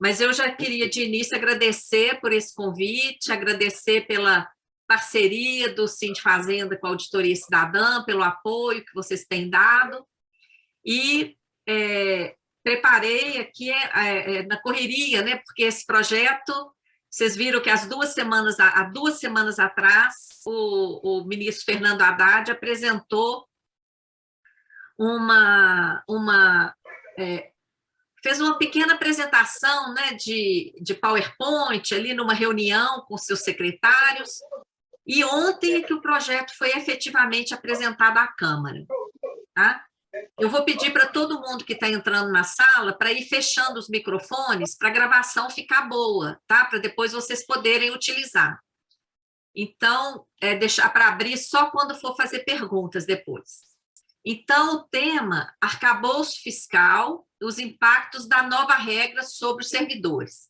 Mas eu já queria, de início, agradecer por esse convite, agradecer pela parceria do Sinde Fazenda com a Auditoria Cidadã, pelo apoio que vocês têm dado, e preparei aqui na correria, né, porque esse projeto, vocês viram que há 2 semanas atrás, o ministro Fernando Haddad apresentou fez uma pequena apresentação, né, de PowerPoint ali numa reunião com seus secretários, e ontem é que o projeto foi efetivamente apresentado à Câmara. Tá? Eu vou pedir para todo mundo que está entrando na sala para ir fechando os microfones para a gravação ficar boa, tá? Para depois vocês poderem utilizar. Então, deixar para abrir só quando for fazer perguntas depois. Então, o tema, arcabouço fiscal, os impactos da nova regra sobre os servidores.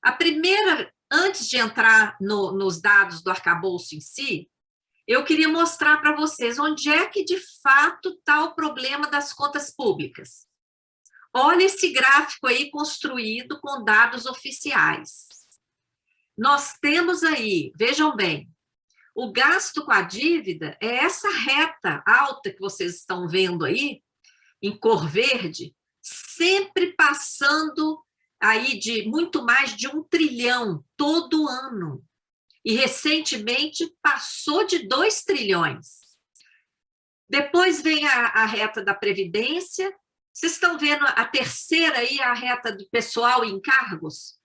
A primeira, antes de entrar nos dados do arcabouço em si, eu queria mostrar para vocês onde é que, de fato, está o problema das contas públicas. Olha esse gráfico aí construído com dados oficiais. Nós temos aí, vejam bem, o gasto com a dívida é essa reta alta que vocês estão vendo aí, em cor verde, sempre passando aí de muito mais de 1 trilhão todo ano. E, recentemente, passou de 2 trilhões. Depois vem a reta da Previdência. Vocês estão vendo a terceira aí, a reta do pessoal em cargos?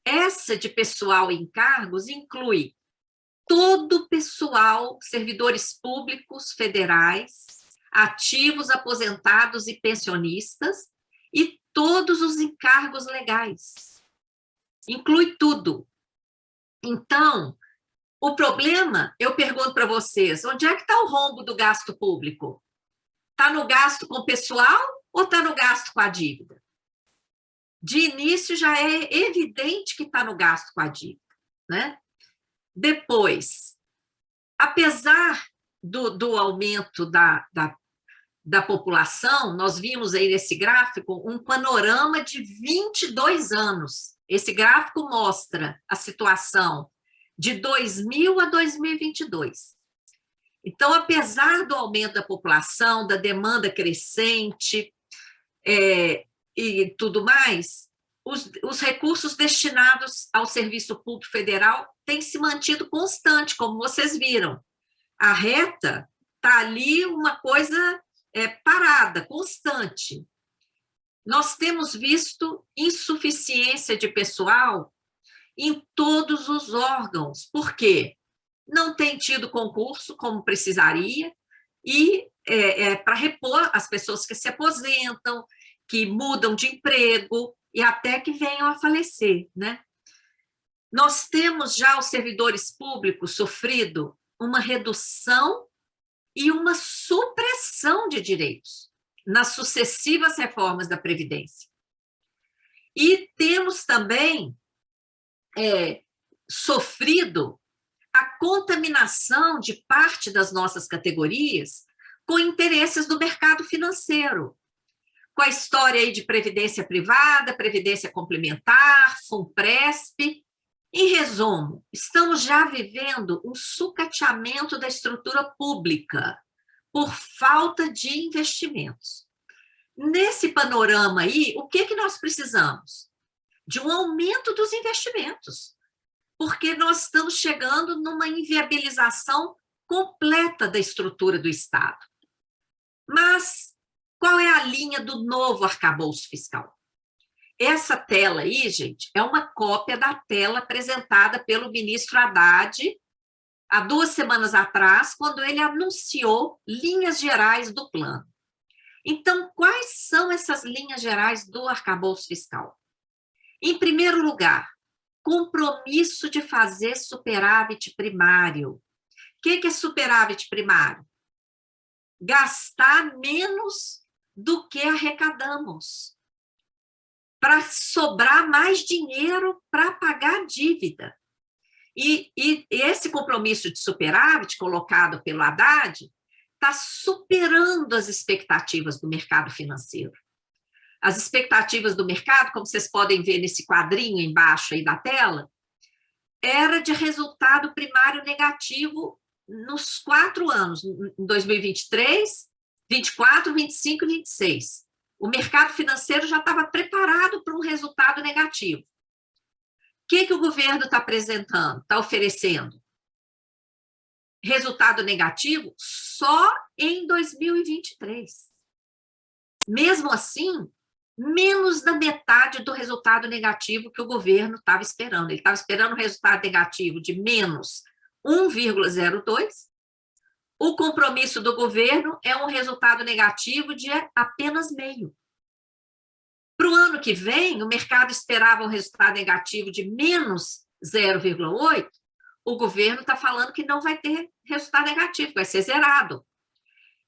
Essa de pessoal em cargos inclui todo o pessoal, servidores públicos federais, ativos, aposentados e pensionistas, e todos os encargos legais. Inclui tudo. Então, o problema, eu pergunto para vocês, onde é que está o rombo do gasto público? Está no gasto com o pessoal ou está no gasto com a dívida? De início, já é evidente que está no gasto com a dívida, né? Depois, apesar do aumento da população, nós vimos aí nesse gráfico um panorama de 22 anos. Esse gráfico mostra a situação de 2000 a 2022. Então, apesar do aumento da população, da demanda crescente e tudo mais, os recursos destinados ao Serviço Público Federal têm se mantido constante, como vocês viram. A reta está ali uma coisa parada, constante. Nós temos visto insuficiência de pessoal em todos os órgãos. Por quê? Não tem tido concurso como precisaria e para repor as pessoas que se aposentam, que mudam de emprego e até que venham a falecer, né? Nós temos já os servidores públicos sofrido uma redução e uma supressão de direitos nas sucessivas reformas da Previdência. E temos também sofrido a contaminação de parte das nossas categorias com interesses do mercado financeiro, com a história aí de previdência privada, previdência complementar, Funpresp. Em resumo, estamos já vivendo um sucateamento da estrutura pública por falta de investimentos. Nesse panorama aí, o que nós precisamos? De um aumento dos investimentos, porque nós estamos chegando numa inviabilização completa da estrutura do Estado. Mas qual é a linha do novo arcabouço fiscal? Essa tela aí, gente, é uma cópia da tela apresentada pelo ministro Haddad há 2 semanas atrás, quando ele anunciou linhas gerais do plano. Então, quais são essas linhas gerais do arcabouço fiscal? Em primeiro lugar, compromisso de fazer superávit primário. O que é superávit primário? Gastar menos do que arrecadamos, para sobrar mais dinheiro para pagar a dívida. E esse compromisso de superávit colocado pelo Haddad está superando as expectativas do mercado financeiro. As expectativas do mercado, como vocês podem ver nesse quadrinho embaixo aí da tela, era de resultado primário negativo nos 4 anos, em 2023, 24, 25 e 26. O mercado financeiro já estava preparado para um resultado negativo. O que o governo está apresentando, está oferecendo? Resultado negativo só em 2023. Mesmo assim, menos da metade do resultado negativo que o governo estava esperando. Ele estava esperando um resultado negativo de menos 1,02. O compromisso do governo é um resultado negativo de apenas meio. Para o ano que vem, o mercado esperava um resultado negativo de menos 0,8. O governo está falando que não vai ter resultado negativo, vai ser zerado.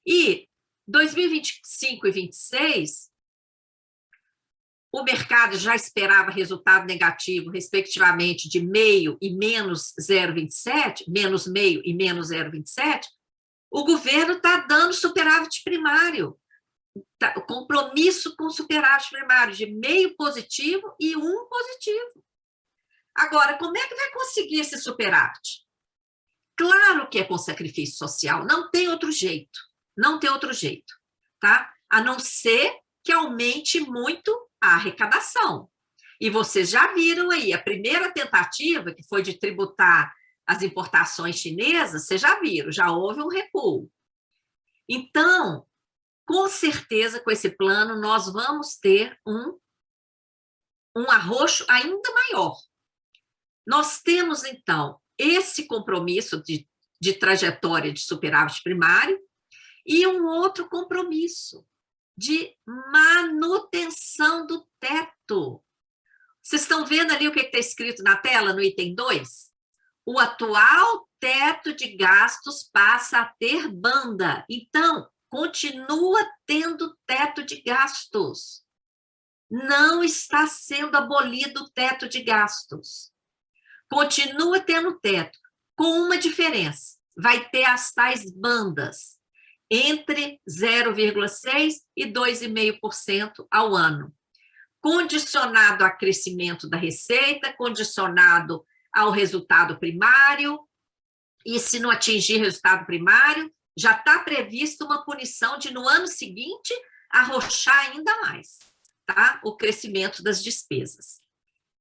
E 2025 e 2026, o mercado já esperava resultado negativo, respectivamente, de meio e menos 0,27, menos meio e menos 0,27, o governo está dando superávit primário, compromisso com superávit primário de meio positivo e 1 positivo. Agora, como é que vai conseguir esse superávit? Claro que é com sacrifício social, não tem outro jeito, não tem outro jeito, tá? A não ser que aumente muito a arrecadação. E vocês já viram aí, a primeira tentativa, que foi de tributar as importações chinesas, vocês já viram, já houve um recuo. Então, com certeza, com esse plano, nós vamos ter um arroxo ainda maior. Nós temos, então, esse compromisso de trajetória de superávit primário e um outro compromisso de manutenção do teto. Vocês estão vendo ali o que está escrito na tela, no item 2? O atual teto de gastos passa a ter banda. Então, continua tendo teto de gastos. Não está sendo abolido o teto de gastos. Continua tendo teto, com uma diferença. Vai ter as tais bandas, entre 0,6% e 2,5% ao ano. Condicionado a crescimento da receita, condicionado ao resultado primário, e se não atingir resultado primário, já está prevista uma punição de, no ano seguinte, arrochar ainda mais, tá? O crescimento das despesas.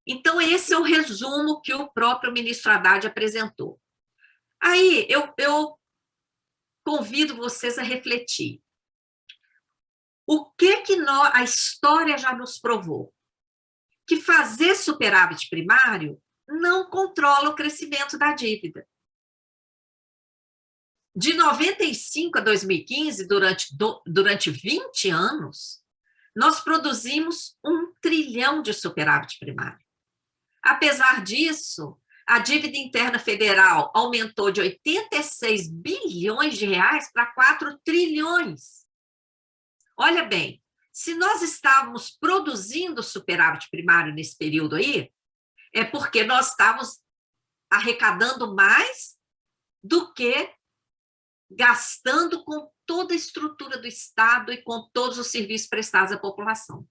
Então, esse é o resumo que o próprio ministro Haddad apresentou. Aí, eu convido vocês a refletir. O que a história já nos provou? Que fazer superávit primário não controla o crescimento da dívida. De 95 a 2015, durante 20 anos, nós produzimos 1 trilhão de superávit primário. Apesar disso, a dívida interna federal aumentou de 86 bilhões de reais para 4 trilhões. Olha bem, se nós estávamos produzindo superávit primário nesse período aí, é porque nós estávamos arrecadando mais do que gastando com toda a estrutura do Estado e com todos os serviços prestados à população.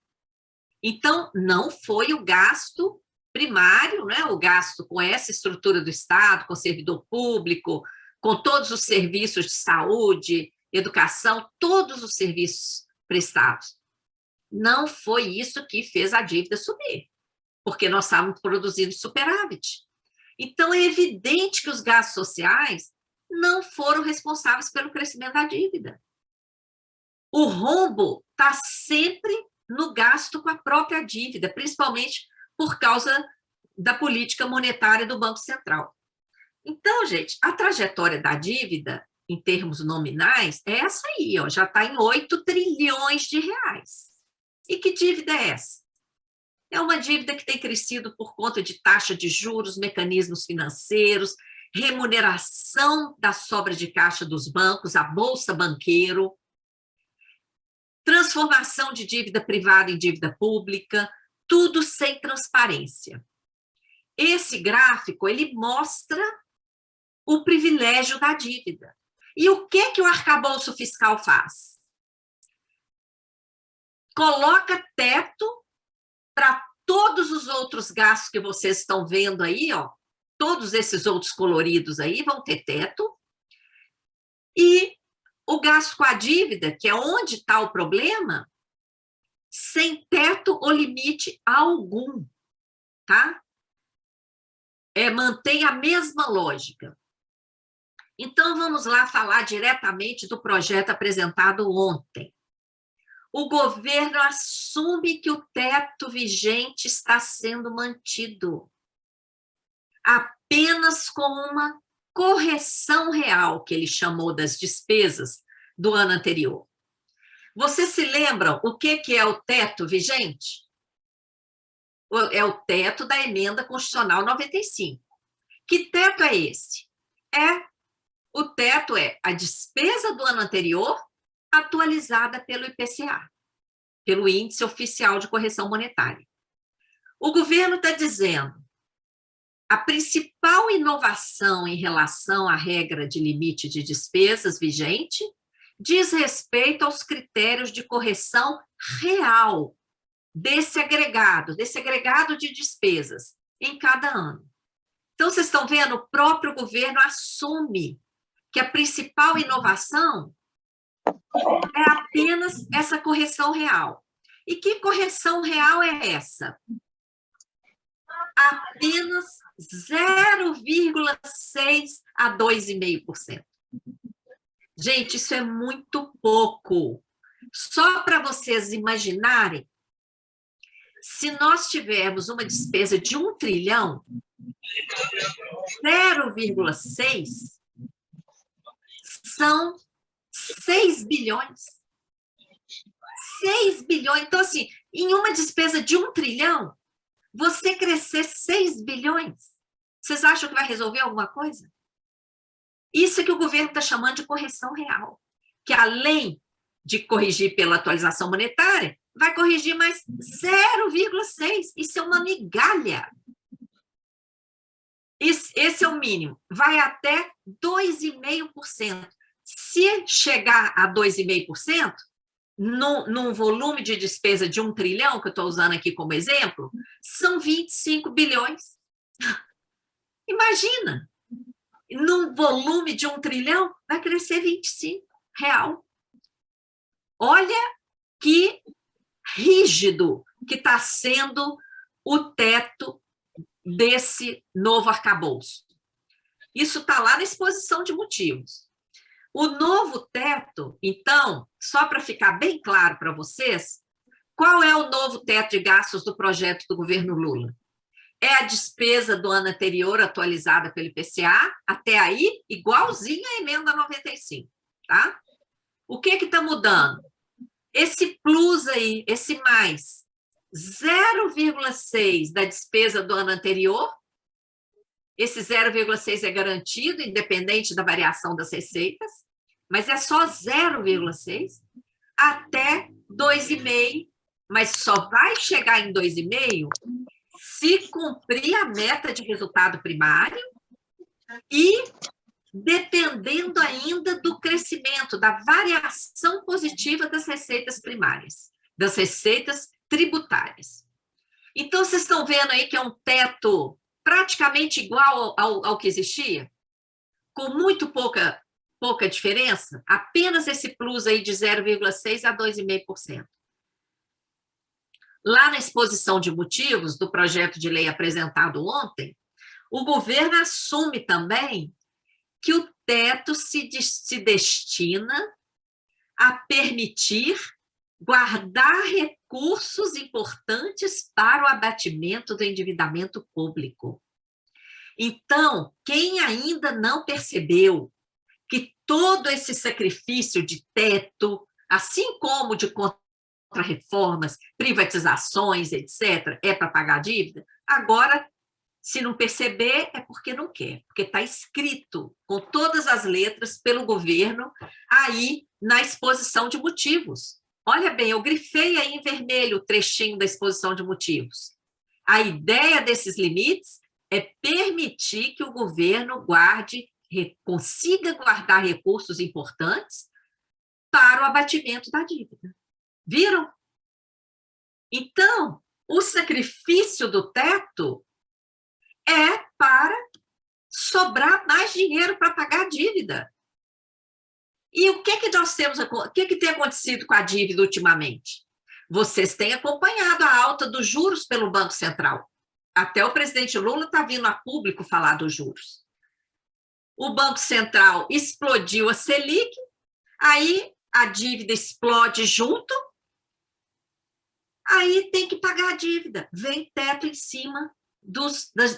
Então, não foi o gasto primário, né, o gasto com essa estrutura do Estado, com o servidor público, com todos os serviços de saúde, educação, todos os serviços prestados. Não foi isso que fez a dívida subir, porque nós estávamos produzindo superávit. Então, é evidente que os gastos sociais não foram responsáveis pelo crescimento da dívida. O rombo está sempre no gasto com a própria dívida, principalmente por causa da política monetária do Banco Central. Então, gente, a trajetória da dívida, em termos nominais, é essa aí, ó, já está em 8 trilhões de reais. E que dívida é essa? É uma dívida que tem crescido por conta de taxa de juros, mecanismos financeiros, remuneração da sobra de caixa dos bancos, a bolsa banqueiro, transformação de dívida privada em dívida pública, tudo sem transparência. Esse gráfico, ele mostra o privilégio da dívida. E o que o arcabouço fiscal faz? coloca teto para todos os outros gastos que vocês estão vendo aí, ó, todos esses outros coloridos aí vão ter teto, e o gasto com a dívida, que é onde está o problema, sem teto ou limite algum, tá? Mantém a mesma lógica. Então, vamos lá falar diretamente do projeto apresentado ontem. O governo assume que o teto vigente está sendo mantido, apenas com uma correção real, que ele chamou das despesas do ano anterior. Vocês se lembram o que é o teto vigente? É o teto da Emenda Constitucional 95. Que teto é esse? O teto é a despesa do ano anterior atualizada pelo IPCA, pelo Índice Oficial de Correção Monetária. O governo está dizendo a principal inovação em relação à regra de limite de despesas vigente diz respeito aos critérios de correção real desse agregado de despesas em cada ano. Então, vocês estão vendo, o próprio governo assume que a principal inovação é apenas essa correção real. E que correção real é essa? Apenas 0,6% a 2,5%. Gente, isso é muito pouco. Só para vocês imaginarem, se nós tivermos uma despesa de 1 trilhão, 0,6 são 6 bilhões. 6 bilhões. Então, assim, em uma despesa de 1 trilhão, você crescer 6 bilhões, vocês acham que vai resolver alguma coisa? Isso é que o governo está chamando de correção real, que além de corrigir pela atualização monetária, vai corrigir mais 0,6. Isso é uma migalha. Esse é o mínimo. Vai até 2,5%. Se chegar a 2,5%, num volume de despesa de 1 trilhão, que eu estou usando aqui como exemplo, são 25 bilhões. Imagina, num volume de 1 trilhão, vai crescer 25 real. Olha que rígido que está sendo o teto desse novo arcabouço. Isso está lá na exposição de motivos. O novo teto, então, só para ficar bem claro para vocês, qual é o novo teto de gastos do projeto do governo Lula? É a despesa do ano anterior atualizada pelo IPCA, até aí, igualzinha à emenda 95, tá? O que está mudando? Esse plus aí, esse mais 0,6 da despesa do ano anterior, esse 0,6 é garantido, independente da variação das receitas, mas é só 0,6 até 2,5, mas só vai chegar em 2,5 se cumprir a meta de resultado primário e dependendo ainda do crescimento, da variação positiva das receitas primárias, das receitas tributárias. Então, vocês estão vendo aí que é um teto praticamente igual ao que existia, com muito pouca diferença, apenas esse plus aí de 0,6% a 2,5%. Lá na exposição de motivos do projeto de lei apresentado ontem, o governo assume também que o teto se destina a permitir guardar recursos importantes para o abatimento do endividamento público. Então, quem ainda não percebeu que todo esse sacrifício de teto, assim como de contra-reformas, privatizações, etc., é para pagar a dívida, agora, se não perceber, é porque não quer, porque está escrito com todas as letras pelo governo aí na exposição de motivos. Olha bem, eu grifei aí em vermelho o trechinho da exposição de motivos. A ideia desses limites é permitir que o governo consiga guardar recursos importantes para o abatimento da dívida. Viram? Então, o sacrifício do teto é para sobrar mais dinheiro para pagar a dívida. E o que nós temos, o que tem acontecido com a dívida ultimamente? Vocês têm acompanhado a alta dos juros pelo Banco Central. Até o presidente Lula está vindo a público falar dos juros. O Banco Central explodiu a Selic, aí a dívida explode junto, aí tem que pagar a dívida. Vem teto em cima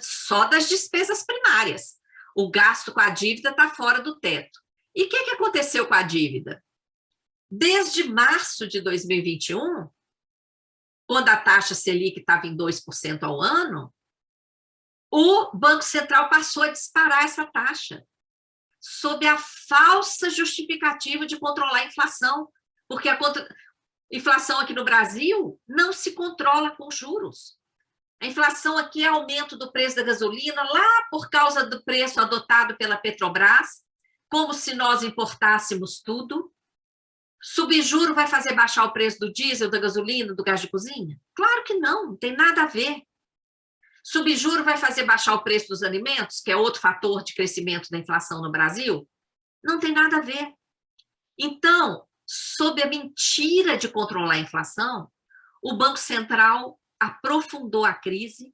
só das despesas primárias. O gasto com a dívida está fora do teto. E o que aconteceu com a dívida? Desde março de 2021, quando a taxa Selic estava em 2% ao ano, o Banco Central passou a disparar essa taxa, sob a falsa justificativa de controlar a inflação, porque a inflação aqui no Brasil não se controla com juros. A inflação aqui é aumento do preço da gasolina, lá por causa do preço adotado pela Petrobras, como se nós importássemos tudo. Subjuro vai fazer baixar o preço do diesel, da gasolina, do gás de cozinha? Claro que não, não tem nada a ver. Subjuro vai fazer baixar o preço dos alimentos, que é outro fator de crescimento da inflação no Brasil? Não tem nada a ver. Então, sob a mentira de controlar a inflação, o Banco Central aprofundou a crise,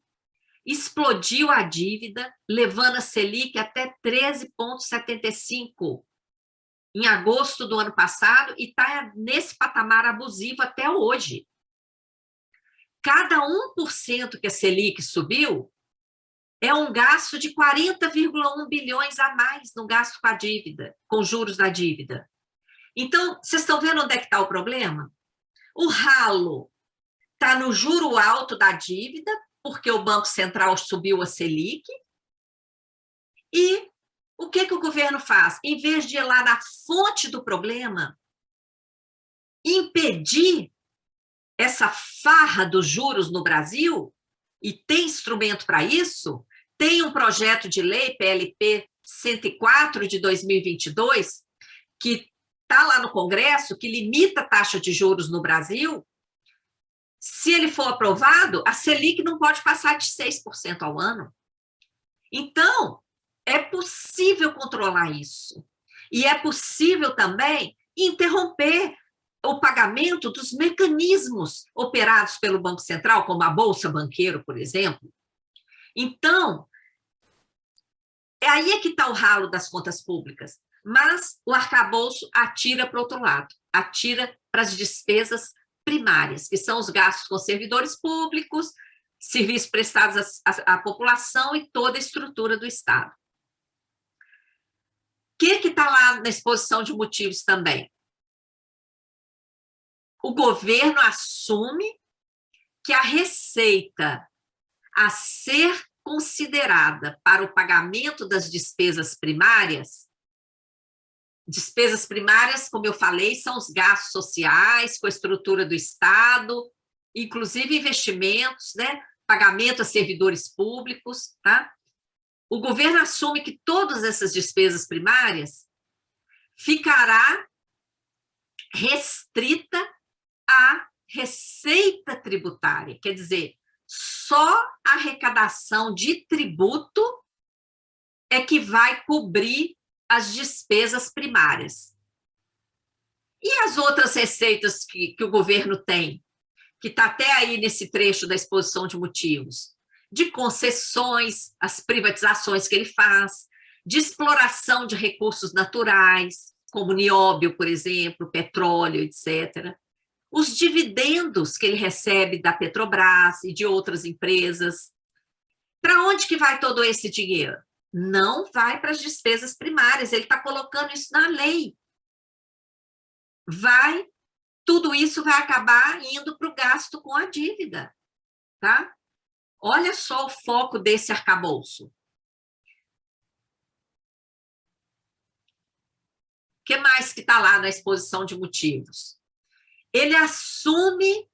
explodiu a dívida, levando a Selic até 13,75% em agosto do ano passado, e está nesse patamar abusivo até hoje. Cada 1% que a Selic subiu é um gasto de 40,1 bilhões a mais no gasto com a dívida, com juros da dívida. Então, vocês estão vendo onde é que está o problema? O ralo está no juro alto da dívida, porque o Banco Central subiu a Selic, e o que o governo faz? Em vez de ir lá na fonte do problema, impedir essa farra dos juros no Brasil, e tem instrumento para isso, tem um projeto de lei, PLP 104 de 2022, que está lá no Congresso, que limita a taxa de juros no Brasil. Se ele for aprovado, a Selic não pode passar de 6% ao ano. Então, é possível controlar isso. E é possível também interromper o pagamento dos mecanismos operados pelo Banco Central, como a Bolsa Banqueiro, por exemplo. Então, é aí que está o ralo das contas públicas. Mas o arcabouço atira para o outro lado, atira para as despesas primárias, que são os gastos com servidores públicos, serviços prestados à população e toda a estrutura do Estado. O que está lá na exposição de motivos também? O governo assume que a receita a ser considerada para o pagamento das despesas primárias, como eu falei, são os gastos sociais, com a estrutura do Estado, inclusive investimentos, né? Pagamento a servidores públicos, tá? O governo assume que todas essas despesas primárias ficará restrita à receita tributária, quer dizer, só a arrecadação de tributo é que vai cobrir as despesas primárias. E as outras receitas que o governo tem, que está até aí nesse trecho da exposição de motivos, de concessões, as privatizações que ele faz, de exploração de recursos naturais, como nióbio, por exemplo, petróleo, etc. Os dividendos que ele recebe da Petrobras e de outras empresas. Para onde que vai todo esse dinheiro? Não vai para as despesas primárias, ele está colocando isso na lei. Tudo isso vai acabar indo para o gasto com a dívida, tá? Olha só o foco desse arcabouço. O que mais que está lá na exposição de motivos? Ele assume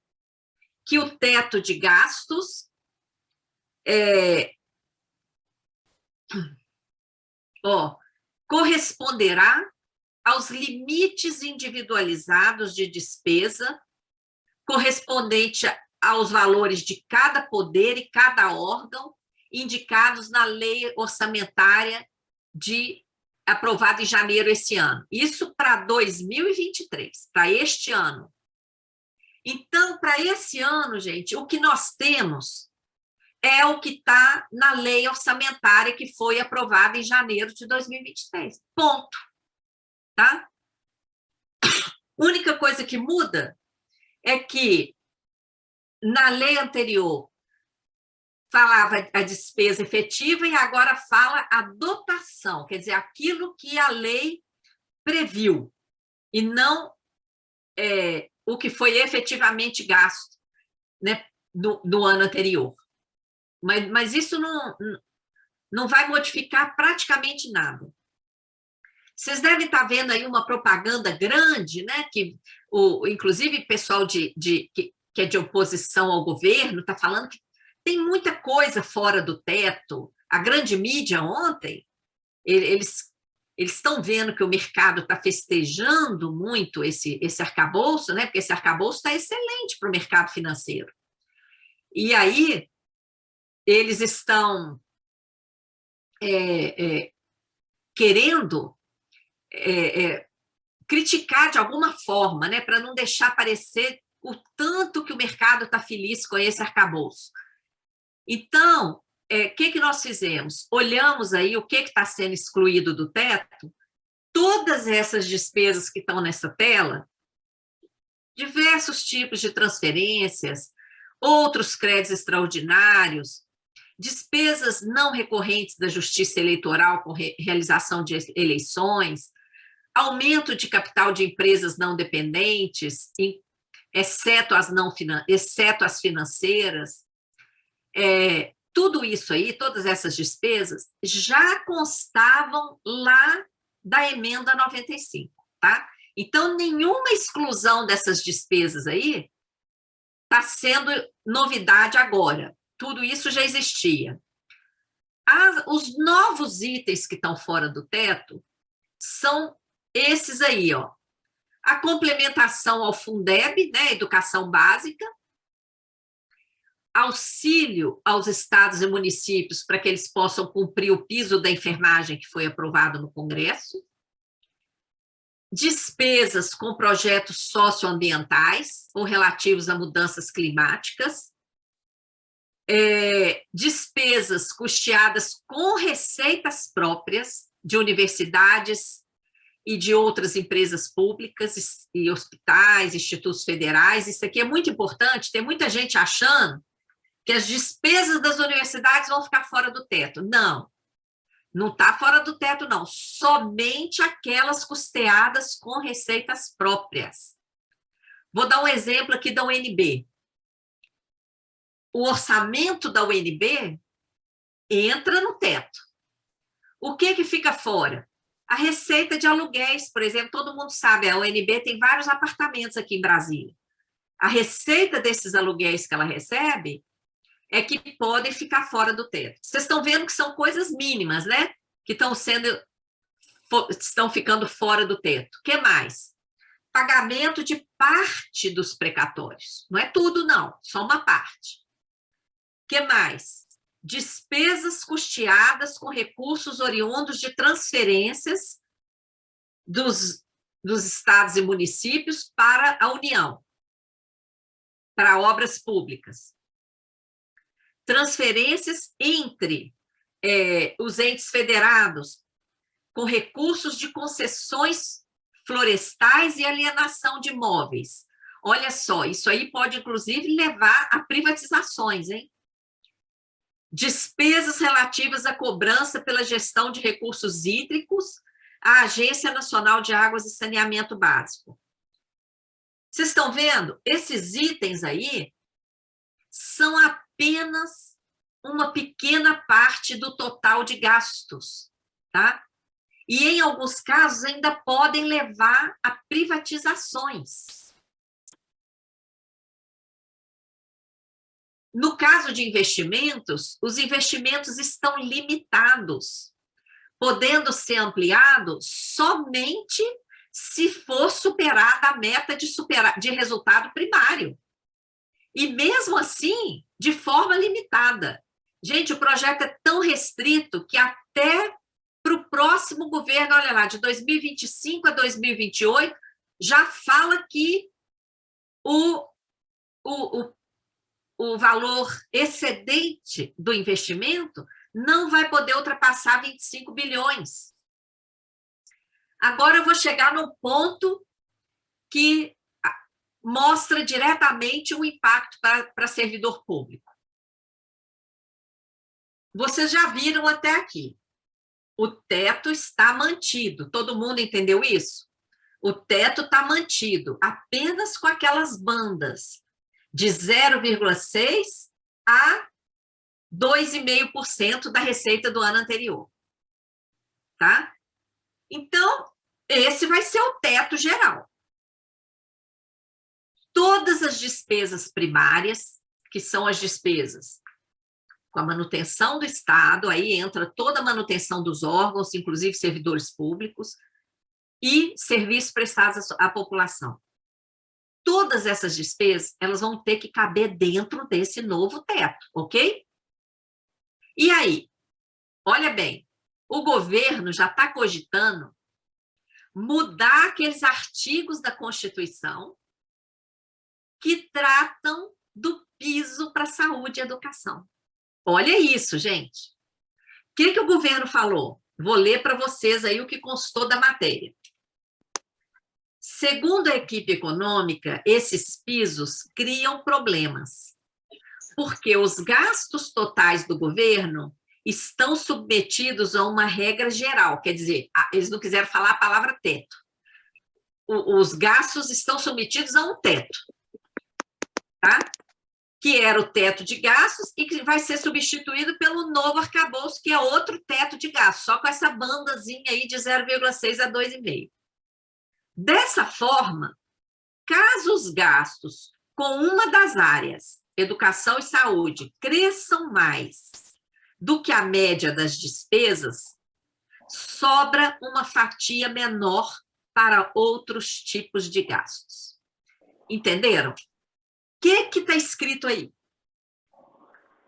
que o teto de gastos corresponderá aos limites individualizados de despesa correspondente aos valores de cada poder e cada órgão indicados na lei orçamentária aprovada em janeiro esse ano. Isso para 2023, para este ano. Então, para esse ano, gente, o que nós temos é o que está na lei orçamentária que foi aprovada em janeiro de 2023. Ponto. Tá? A única coisa que muda é que na lei anterior falava a despesa efetiva e agora fala a dotação, quer dizer, aquilo que a lei previu e não o que foi efetivamente gasto, né, do ano anterior. Mas isso não vai modificar praticamente nada. Vocês devem estar vendo aí uma propaganda grande, né, que inclusive pessoal que é de oposição ao governo está falando que tem muita coisa fora do teto. A grande mídia ontem, eles estão vendo que o mercado está festejando muito esse arcabouço, né? Porque esse arcabouço está excelente para o mercado financeiro. E aí, eles estão querendo criticar de alguma forma, né? Para não deixar parecer o tanto que o mercado está feliz com esse arcabouço. Então, o que nós fizemos? Olhamos aí o que está sendo excluído do teto, todas essas despesas que estão nessa tela, diversos tipos de transferências, outros créditos extraordinários, despesas não recorrentes da Justiça Eleitoral com realização de eleições, aumento de capital de empresas não dependentes, exceto as financeiras. Tudo isso aí, todas essas despesas, já constavam lá da emenda 95, tá? Então, nenhuma exclusão dessas despesas aí está sendo novidade agora. Tudo isso já existia. Os novos itens que estão fora do teto são esses aí, ó. A complementação ao Fundeb, né, educação básica, auxílio aos estados e municípios para que eles possam cumprir o piso da enfermagem que foi aprovado no Congresso, despesas com projetos socioambientais ou relativos a mudanças climáticas, despesas custeadas com receitas próprias de universidades e de outras empresas públicas e hospitais, institutos federais. Isso aqui é muito importante, tem muita gente achando que as despesas das universidades vão ficar fora do teto. Não, não está fora do teto, não. Somente aquelas custeadas com receitas próprias. Vou dar um exemplo aqui da UNB. O orçamento da UNB entra no teto. O que fica fora? A receita de aluguéis, por exemplo, todo mundo sabe, a UNB tem vários apartamentos aqui em Brasília. A receita desses aluguéis que ela recebe é que podem ficar fora do teto. Vocês estão vendo que são coisas mínimas, né? Que estão ficando fora do teto. O que mais? Pagamento de parte dos precatórios. Não é tudo, não. Só uma parte. O que mais? Despesas custeadas com recursos oriundos de transferências dos estados e municípios para a União, para obras públicas. Transferências entre os entes federados, com recursos de concessões florestais e alienação de imóveis. Olha só, isso aí pode, inclusive, levar a privatizações, hein? Despesas relativas à cobrança pela gestão de recursos hídricos à Agência Nacional de Águas e Saneamento Básico. Vocês estão vendo? Esses itens aí são apenas uma pequena parte do total de gastos, tá? E, em alguns casos, ainda podem levar a privatizações. No caso de investimentos, os investimentos estão limitados, podendo ser ampliados somente se for superada a meta de resultado primário. E mesmo assim, de forma limitada. Gente, o projeto é tão restrito que até para o próximo governo, olha lá, de 2025 a 2028, já fala que o, o, o valor excedente do investimento não vai poder ultrapassar 25 bilhões. Agora eu vou chegar no ponto que mostra diretamente o impacto para servidor público. Vocês já viram até aqui. O teto está mantido. Todo mundo entendeu isso? O teto está mantido apenas com aquelas bandas de 0,6% a 2,5% da receita do ano anterior. Tá? Então, esse vai ser o teto geral. Todas as despesas primárias, que são as despesas com a manutenção do Estado, aí entra toda a manutenção dos órgãos, inclusive servidores públicos, e serviços prestados à população. Todas essas despesas, elas vão ter que caber dentro desse novo teto, ok? E aí, olha bem, o governo já está cogitando mudar aqueles artigos da Constituição que tratam do piso para saúde e educação. Olha isso, gente. O que o governo falou? Vou ler para vocês aí o que constou da matéria. Segundo a equipe econômica, esses pisos criam problemas, porque os gastos totais do governo estão submetidos a uma regra geral, quer dizer, eles não quiseram falar a palavra teto. Os gastos estão submetidos a um teto, tá? Que era o teto de gastos e que vai ser substituído pelo novo arcabouço, que é outro teto de gastos, só com essa bandazinha aí de 0,6 a 2,5. Dessa forma, caso os gastos com uma das áreas, educação e saúde, cresçam mais do que a média das despesas, sobra uma fatia menor para outros tipos de gastos. Entenderam? O que está escrito aí?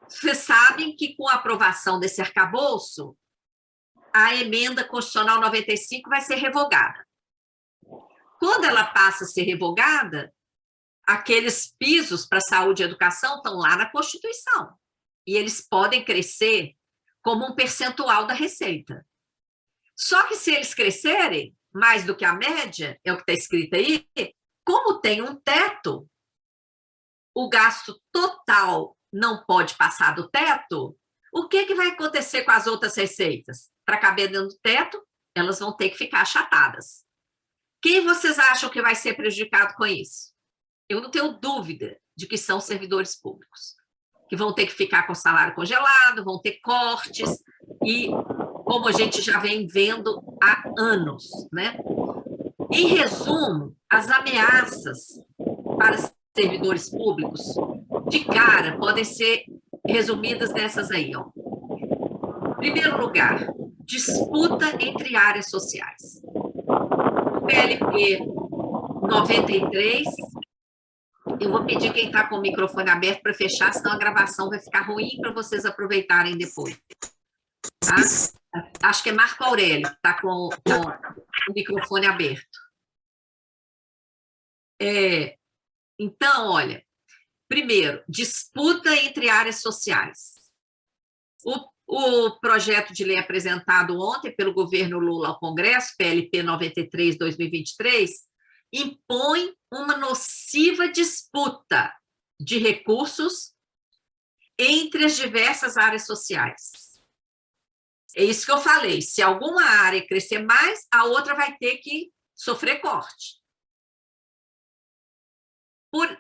Vocês sabem que com a aprovação desse arcabouço, a emenda constitucional 95 vai ser revogada. Quando ela passa a ser revogada, aqueles pisos para saúde e educação estão lá na Constituição. E eles podem crescer como um percentual da receita. Só que se eles crescerem mais do que a média, é o que está escrito aí, como tem um teto, o gasto total não pode passar do teto, o que vai acontecer com as outras receitas? Para caber dentro do teto, elas vão ter que ficar achatadas. Quem vocês acham que vai ser prejudicado com isso? Eu não tenho dúvida de que são servidores públicos, que vão ter que ficar com o salário congelado, vão ter cortes, e como a gente já vem vendo há anos, né? Em resumo, as ameaças para servidores públicos, de cara, podem ser resumidas nessas aí, ó. Em primeiro lugar, disputa entre áreas sociais. O PLP 93, eu vou pedir quem está com o microfone aberto para fechar, senão a gravação vai ficar ruim para vocês aproveitarem depois. Tá? Acho que é Marco Aurélio que está com o microfone aberto. Então, olha, primeiro, disputa entre áreas sociais. O projeto de lei apresentado ontem pelo governo Lula ao Congresso, PLP 93/2023, impõe uma nociva disputa de recursos entre as diversas áreas sociais. É isso que eu falei, se alguma área crescer mais, a outra vai ter que sofrer corte.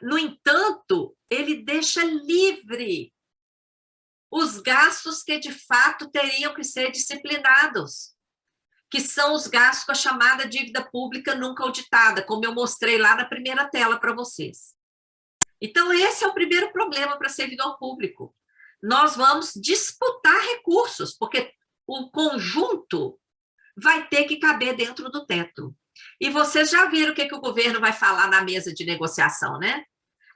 No entanto, ele deixa livre os gastos que, de fato, teriam que ser disciplinados, que são os gastos com a chamada dívida pública nunca auditada, como eu mostrei lá na primeira tela para vocês. Então, esse é o primeiro problema para servidor público. Nós vamos disputar recursos, porque o conjunto vai ter que caber dentro do teto. E vocês já viram o que o governo vai falar na mesa de negociação, né?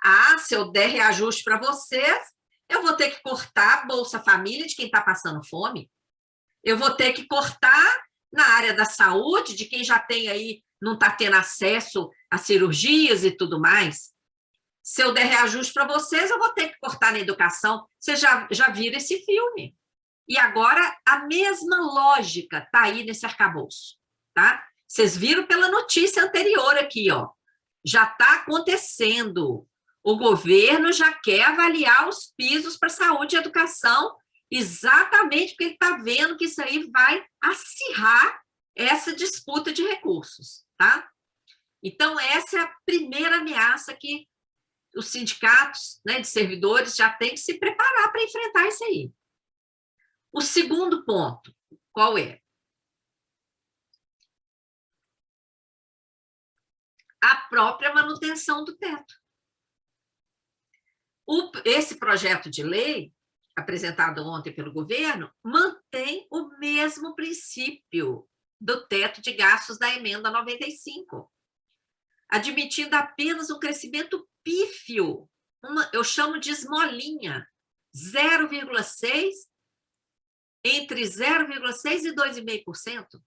Ah, se eu der reajuste para vocês, eu vou ter que cortar a Bolsa Família de quem está passando fome. Eu vou ter que cortar na área da saúde de quem já tem aí, não está tendo acesso a cirurgias e tudo mais. Se eu der reajuste para vocês, eu vou ter que cortar na educação. Vocês já viram esse filme. E agora a mesma lógica está aí nesse arcabouço, tá? Vocês viram pela notícia anterior aqui, ó. Já está acontecendo. O governo já quer avaliar os pisos para saúde e educação, exatamente porque ele está vendo que isso aí vai acirrar essa disputa de recursos, tá? Então, essa é a primeira ameaça que os sindicatos, né, de servidores já têm que se preparar para enfrentar isso aí. O segundo ponto, qual é? A própria manutenção do teto. Esse projeto de lei, apresentado ontem pelo governo, mantém o mesmo princípio do teto de gastos da emenda 95, admitindo apenas um crescimento pífio, eu chamo de esmolinha, 0,6%, entre 0,6% e 2,5%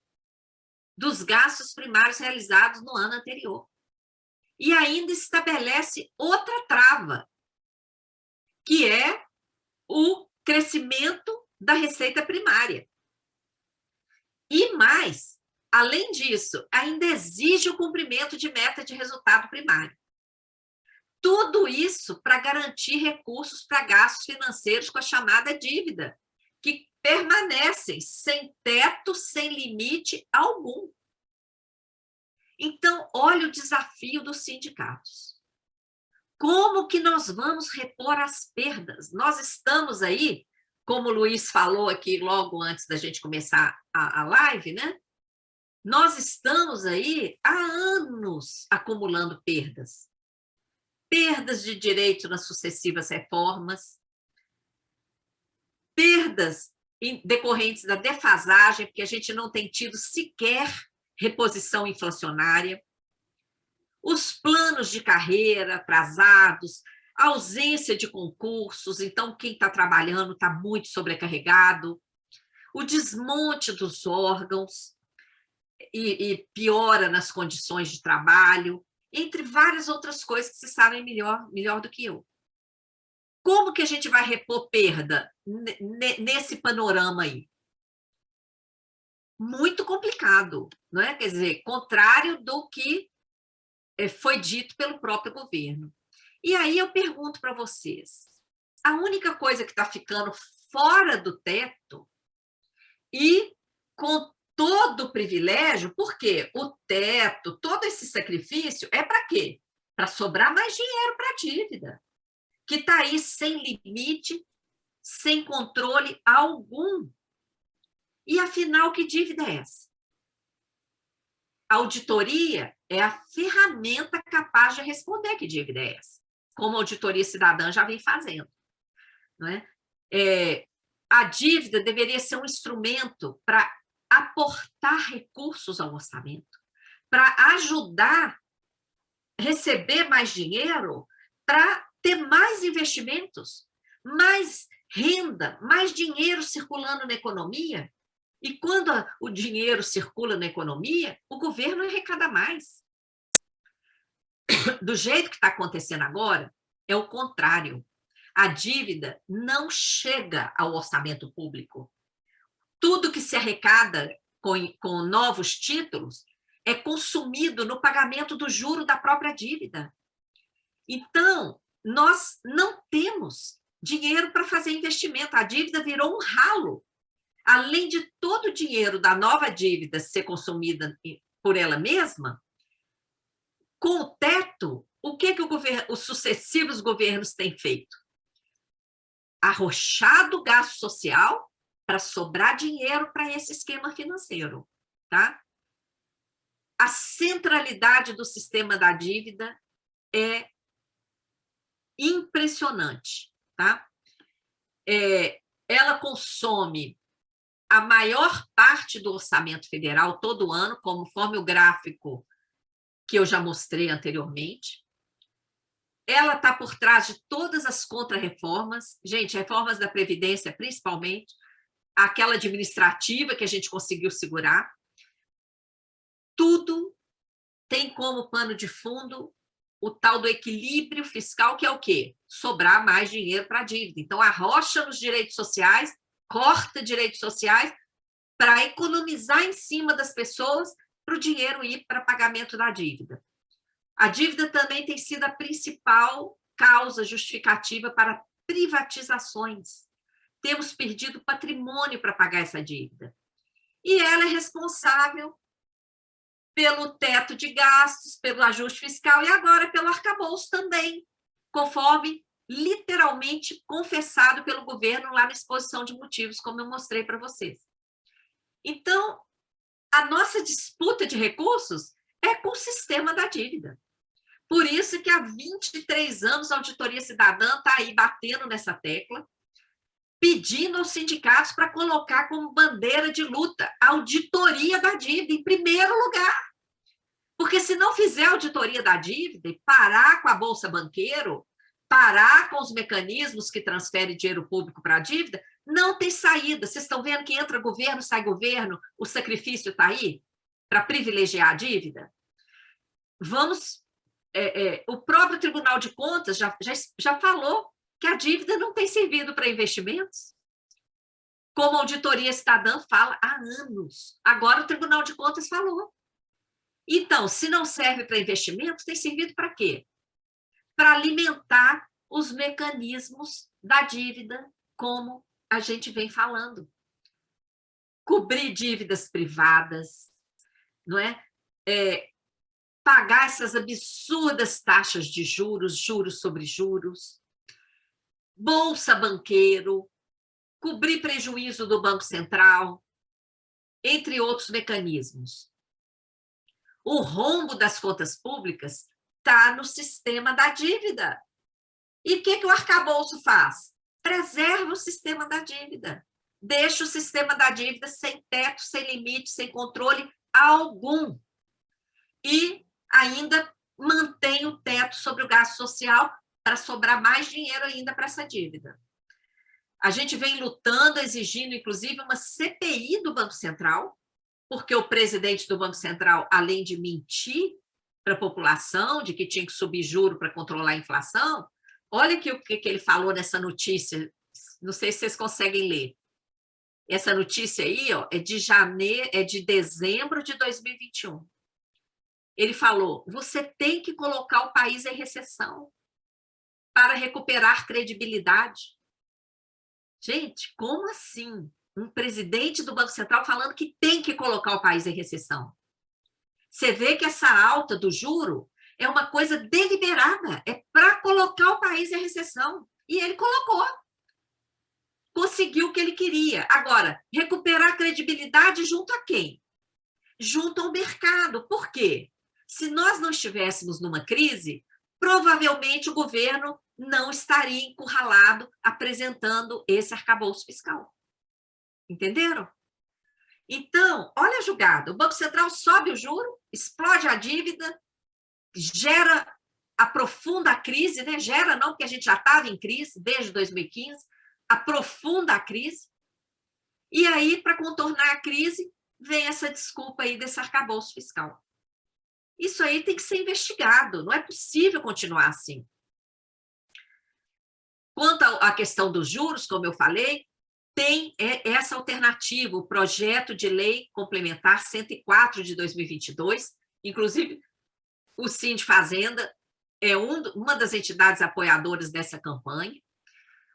dos gastos primários realizados no ano anterior. E ainda estabelece outra trava, que é o crescimento da receita primária. E mais, além disso, ainda exige o cumprimento de meta de resultado primário. Tudo isso para garantir recursos para gastos financeiros com a chamada dívida, que permanecem sem teto, sem limite algum. Então, olha o desafio dos sindicatos. Como que nós vamos repor as perdas? Nós estamos aí, como o Luiz falou aqui logo antes da gente começar a live, né? Nós estamos aí há anos acumulando perdas. Perdas de direito nas sucessivas reformas, perdas decorrentes da defasagem, porque a gente não tem tido sequer reposição inflacionária, os planos de carreira atrasados, ausência de concursos, então quem está trabalhando está muito sobrecarregado, o desmonte dos órgãos e piora nas condições de trabalho, entre várias outras coisas que vocês sabem melhor do que eu. Como que a gente vai repor perda nesse panorama aí? Muito complicado, não é? Quer dizer, contrário do que foi dito pelo próprio governo. E aí eu pergunto para vocês, a única coisa que está ficando fora do teto e com todo o privilégio, porque o teto, todo esse sacrifício é para quê? Para sobrar mais dinheiro para a dívida, que está aí sem limite, sem controle algum. E, afinal, que dívida é essa? A auditoria é a ferramenta capaz de responder que dívida é essa, como a auditoria cidadã já vem fazendo. Não é? A dívida deveria ser um instrumento para aportar recursos ao orçamento, para ajudar a receber mais dinheiro, para ter mais investimentos, mais renda, mais dinheiro circulando na economia. E quando o dinheiro circula na economia, o governo arrecada mais. Do jeito que está acontecendo agora, é o contrário. A dívida não chega ao orçamento público. Tudo que se arrecada com novos títulos é consumido no pagamento do juro da própria dívida. Então, nós não temos dinheiro para fazer investimento. A dívida virou um ralo. Além de todo o dinheiro da nova dívida ser consumida por ela mesma, com o teto, o que os sucessivos governos têm feito? Arrochado o gasto social para sobrar dinheiro para esse esquema financeiro, tá? A centralidade do sistema da dívida é impressionante, tá? Ela consome a maior parte do orçamento federal todo ano, conforme o gráfico que eu já mostrei anteriormente. ela está por trás de todas as contrarreformas, gente, reformas da Previdência, principalmente, aquela administrativa que a gente conseguiu segurar. Tudo tem como pano de fundo o tal do equilíbrio fiscal, que é o quê? Sobrar mais dinheiro para a dívida. Então, arrocha nos direitos sociais, corta direitos sociais para economizar em cima das pessoas para o dinheiro ir para pagamento da dívida. A dívida também tem sido a principal causa justificativa para privatizações. Temos perdido patrimônio para pagar essa dívida. E ela é responsável pelo teto de gastos, pelo ajuste fiscal e agora pelo arcabouço também, conforme literalmente confessado pelo governo lá na exposição de motivos, como eu mostrei para vocês. Então, a nossa disputa de recursos é com o sistema da dívida. Por isso que há 23 anos a Auditoria Cidadã está aí batendo nessa tecla, pedindo aos sindicatos para colocar como bandeira de luta a auditoria da dívida em primeiro lugar. Porque se não fizer a auditoria da dívida e parar com a Bolsa Banqueiro, parar com os mecanismos que transferem dinheiro público para a dívida, não tem saída. Vocês estão vendo que entra governo, sai governo, o sacrifício está aí para privilegiar a dívida? Vamos... o próprio Tribunal de Contas já falou que a dívida não tem servido para investimentos, como a Auditoria Cidadã fala há anos. Agora o Tribunal de Contas falou. Então, se não serve para investimento, tem servido para quê? Para alimentar os mecanismos da dívida, como a gente vem falando. Cobrir dívidas privadas, não é? Pagar essas absurdas taxas de juros, juros sobre juros, Bolsa Banqueiro, cobrir prejuízo do Banco Central, entre outros mecanismos. O rombo das contas públicas está no sistema da dívida. E o que o arcabouço faz? Preserva o sistema da dívida. Deixa o sistema da dívida sem teto, sem limite, sem controle algum. E ainda mantém o teto sobre o gasto social para sobrar mais dinheiro ainda para essa dívida. A gente vem lutando, exigindo, inclusive, uma CPI do Banco Central, porque o presidente do Banco Central, além de mentir para a população, de que tinha que subir juro para controlar a inflação, olha aqui o que ele falou nessa notícia, não sei se vocês conseguem ler. Essa notícia aí, ó, é de dezembro de 2021. Ele falou, você tem que colocar o país em recessão para recuperar credibilidade. Gente, como assim? Um presidente do Banco Central falando que tem que colocar o país em recessão. Você vê que essa alta do juro é uma coisa deliberada, é para colocar o país em recessão. E ele colocou. Conseguiu o que ele queria. Agora, recuperar a credibilidade junto a quem? Junto ao mercado. Por quê? Se nós não estivéssemos numa crise, provavelmente o governo não estaria encurralado apresentando esse arcabouço fiscal. Entenderam? Então, olha a jogada. O Banco Central sobe o juro, explode a dívida, aprofunda a crise, né? Gera não, porque a gente já estava em crise desde 2015, aprofunda a crise. E aí, para contornar a crise, vem essa desculpa aí desse arcabouço fiscal. Isso aí tem que ser investigado, não é possível continuar assim. Quanto à questão dos juros, como eu falei, tem essa alternativa, o projeto de lei complementar 104 de 2022, inclusive o Sind Fazenda é uma das entidades apoiadoras dessa campanha.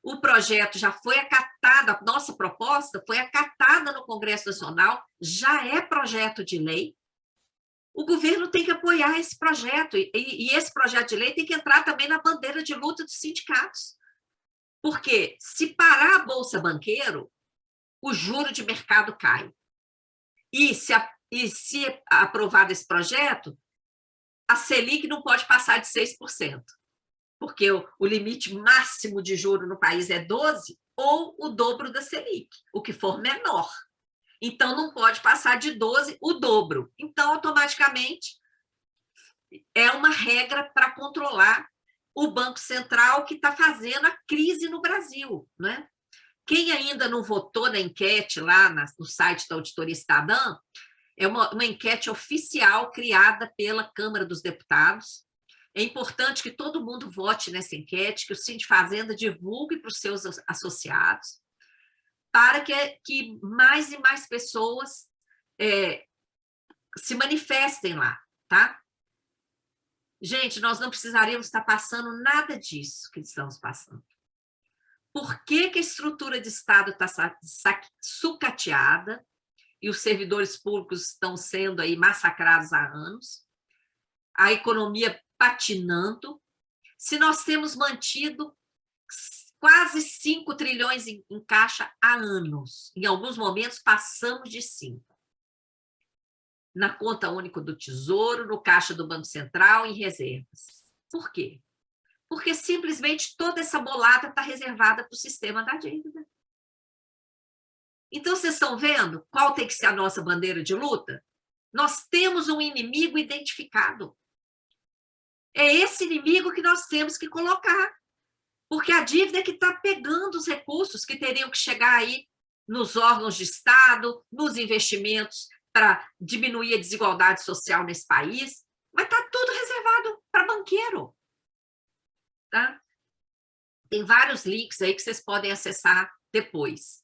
O projeto já foi acatado, a nossa proposta foi acatada no Congresso Nacional, já é projeto de lei. O governo tem que apoiar esse projeto, e esse projeto de lei tem que entrar também na bandeira de luta dos sindicatos. Porque se parar a Bolsa Banqueiro, o juro de mercado cai. E se aprovado esse projeto, a Selic não pode passar de 6%, porque o limite máximo de juro no país é 12%, ou o dobro da Selic, o que for menor. Então, não pode passar de 12%, o dobro. Então, automaticamente, é uma regra para controlar o Banco Central que está fazendo a crise no Brasil, não é? Quem ainda não votou na enquete lá no site da Auditoria Cidadã, é uma enquete oficial criada pela Câmara dos Deputados. É importante que todo mundo vote nessa enquete, que o Sindifazenda divulgue para os seus associados, para que mais e mais pessoas se manifestem lá, tá? Gente, nós não precisaríamos estar passando nada disso que estamos passando. Por que a estrutura de Estado está sucateada e os servidores públicos estão sendo aí massacrados há anos? A economia patinando, se nós temos mantido quase 5 trilhões em caixa há anos. Em alguns momentos, passamos de 5. Na conta única do Tesouro, no caixa do Banco Central, em reservas. Por quê? Porque simplesmente toda essa bolada está reservada para o sistema da dívida. Então, vocês estão vendo qual tem que ser a nossa bandeira de luta? Nós temos um inimigo identificado. É esse inimigo que nós temos que colocar. Porque a dívida é que está pegando os recursos que teriam que chegar aí nos órgãos de Estado, nos investimentos para diminuir a desigualdade social nesse país, mas está tudo reservado para banqueiro. Tá? Tem vários links aí que vocês podem acessar depois.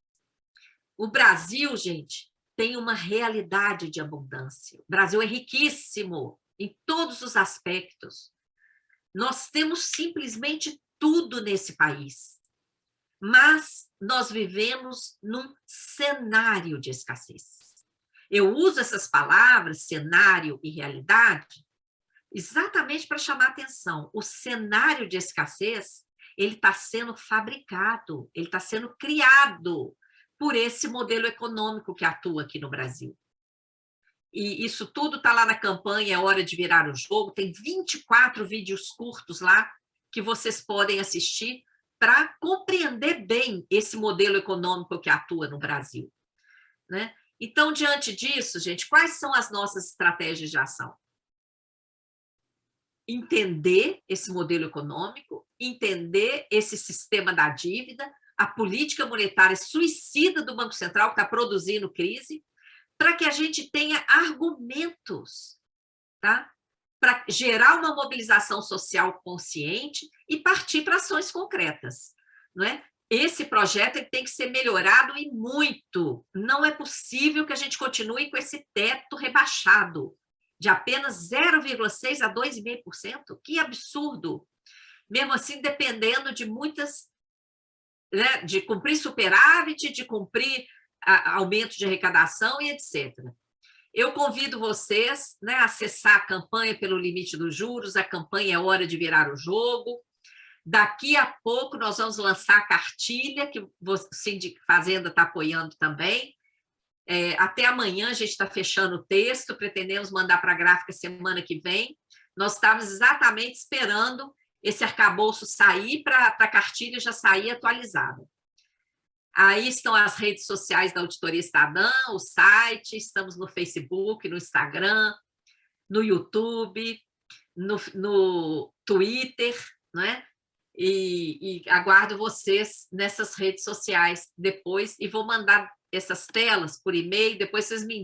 O Brasil, gente, tem uma realidade de abundância. O Brasil é riquíssimo em todos os aspectos. Nós temos simplesmente tudo nesse país, mas nós vivemos num cenário de escassez. Eu uso essas palavras, cenário e realidade, exatamente para chamar a atenção. O cenário de escassez, ele está sendo fabricado, ele está sendo criado por esse modelo econômico que atua aqui no Brasil. E isso tudo está lá na campanha É Hora de Virar o Jogo, tem 24 vídeos curtos lá que vocês podem assistir para compreender bem esse modelo econômico que atua no Brasil. Né? Então, diante disso, gente, quais são as nossas estratégias de ação? Entender esse modelo econômico, entender esse sistema da dívida, a política monetária suicida do Banco Central, que está produzindo crise, para que a gente tenha argumentos, tá? Para gerar uma mobilização social consciente e partir para ações concretas. Não é? Esse projeto ele tem que ser melhorado e muito. Não é possível que a gente continue com esse teto rebaixado de apenas 0,6% a 2,5%. Que absurdo! Mesmo assim, dependendo de muitas... Né, de cumprir superávit, de cumprir aumento de arrecadação e etc. Eu convido vocês, né, a acessar a campanha pelo limite dos juros, a campanha É Hora de Virar o Jogo. Daqui a pouco nós vamos lançar a cartilha, que o Sindifazenda está apoiando também. Até amanhã a gente está fechando o texto, pretendemos mandar para a gráfica semana que vem. Nós estávamos exatamente esperando esse arcabouço sair para a cartilha já sair atualizada. Aí estão as redes sociais da Auditoria Cidadã, o site, estamos no Facebook, no Instagram, no YouTube, no Twitter, não é? E aguardo vocês nessas redes sociais depois e vou mandar essas telas por e-mail, depois vocês me